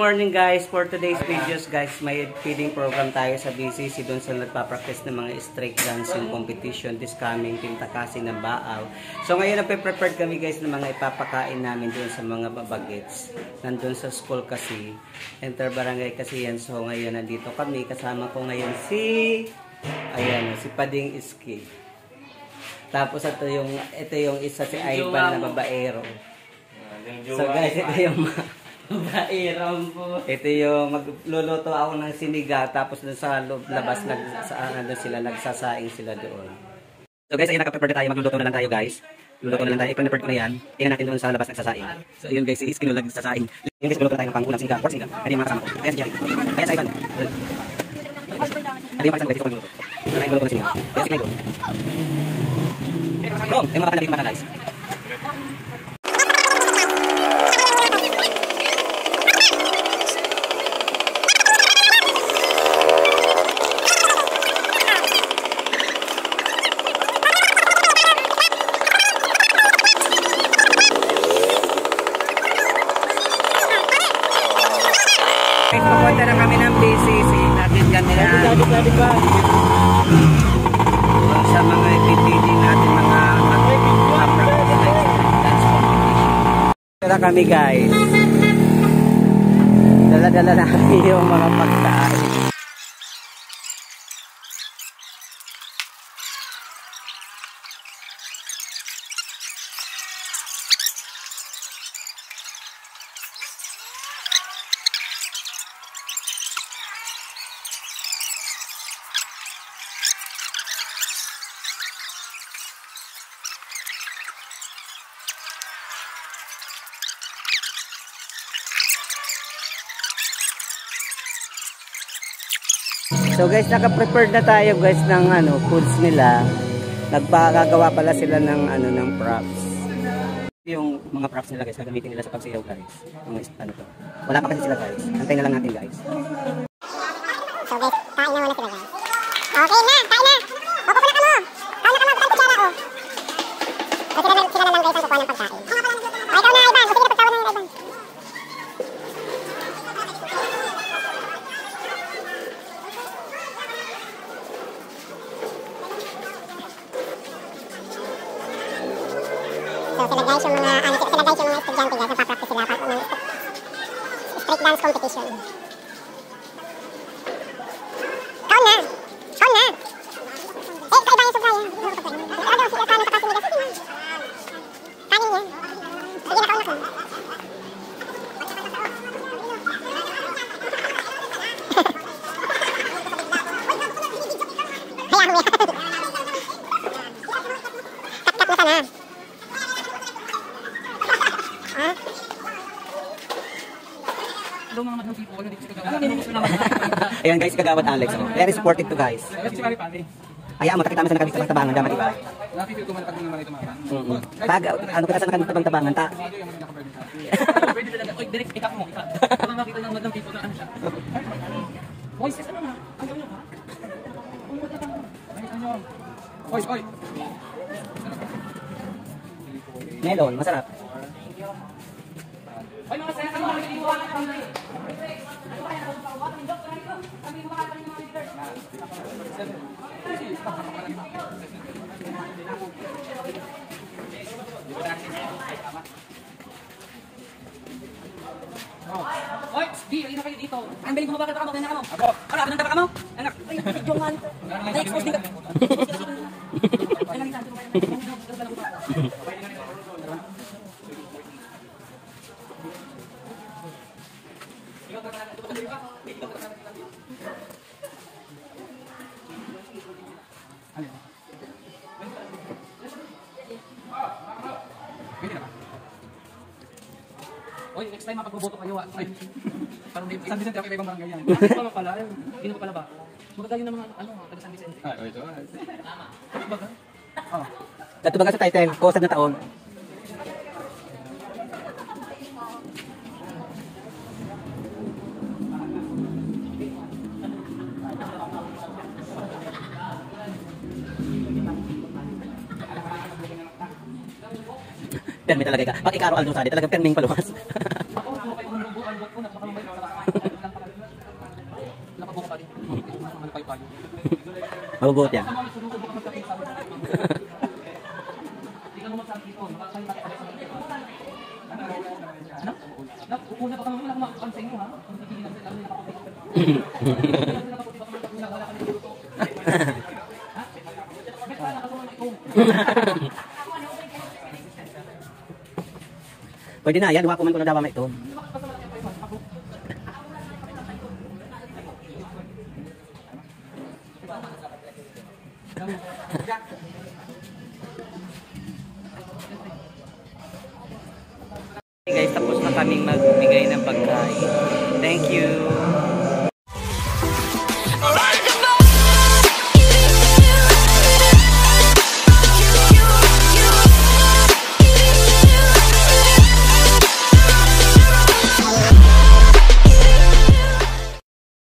morning guys. For today's videos guys, may feeding program tayo sa BCC doon sa nagpa-practice ng mga street dancing competition this coming Pintakasi ng Baaw. So ngayon nagpe-prepared kami guys ng mga ipapakain namin doon sa mga bagets. Nandun sa school kasi, interbarangay kasi yan. So ngayon nandito kami, kasama ko ngayon si Pading Iski. Tapos ito yung isa si Ivan na babaero. So guys, ito yung babaero po. Ito yung magluluto ako ng siniga, tapos doon sa labas nagsasaing sila doon. So guys, ayun, naka-prepare tayo, magluluto na lang tayo guys. Luluto na lang tayo, i-prepare ko na yan. Tingnan natin doon sa labas nagsasaing. So yun guys, si Iski nagsasaing. Yung guys, luluto tayo ng pangulang siniga, pork siniga. Kaya yung mga kasama ko. Kaya si Jerry. Kaya si Ivan. Hindi yung pakisang guys, ito magluluto. Kaya yung luluto ng siniga. Kaya si Clyde. Bro, yung mga kanabing mata guys. Pupunta na kami ng BCC. Natin kami na sa mga ipipili natin mga dance competition. Dala kami guys. Dala-dala namin yung mga pagkain. So guys, naka-prepared na tayo guys ng foods nila. Nagpakagawa pala sila ng props. Yung mga props nila guys, gagamitin nila sa pagsayaw guys. Wala pa kasi sila guys. Antayin na lang natin guys. So guys, kain na muna sila guys. Okay na, kain na. Opo na kamo. Kain na kamo, kutsara oh. Sila na lang guys ang kukuha ng pagkain. Ay, ikaw na Ivan, sige na pagkawan ng Ivan. So sila guys yung mga estudyante guys, nagpa-practice sila ng street dance competition. Kaon na! Kaon na! Eh, kaiba yung subraya. Ano sila ka nakapasinigas? Kanin niya. Sige na, kaon na ko. Hayaan mo yan. Kat-kat mo sana. Ayan guys, kagawad Alex. Very supportive to guys. Ayaw mo, takita mo sa nakabitabangan, dapat iba. Napipil ko man pag mga tumakan. Pag, kita sa nakabitabangan, ta? Pwede talaga, oy, direct pick up mo. Para makita ng madlang people na ano siya. Voices, ano na? Ang gawin ka? Oy! Melon, masarap. Oy, mga sir, ano mga iniwan ka kami? Oy, di, alin na kayo dito. Ang biling mo, bakit ako? Ganyan ka mo? Ako. Ano, abang tapa ka mo? Anak. Ay, yung man. Na-expose din ka. Ay, nalitan. Oy, next time mapagboboto kayo ah. Ay. Parang may San Vicente ako ibang barangay yan. Hindi pa pala. Hindi pa pala ba? Magagayo ng mga taga San Vicente. Ah, ito. Tama. Baga? Oh. Dato baga sa title, kusag na taon. Permi talaga ka. Pag ikaro aldo sa di talagang perming paluwas. Mabubuot yan. Una pa kami wala makapansin mo ha. Pwede na yan, huwag ko man ko na dawa ito. Guys, tapos na kaming magbigay ng pagkain. Thank you.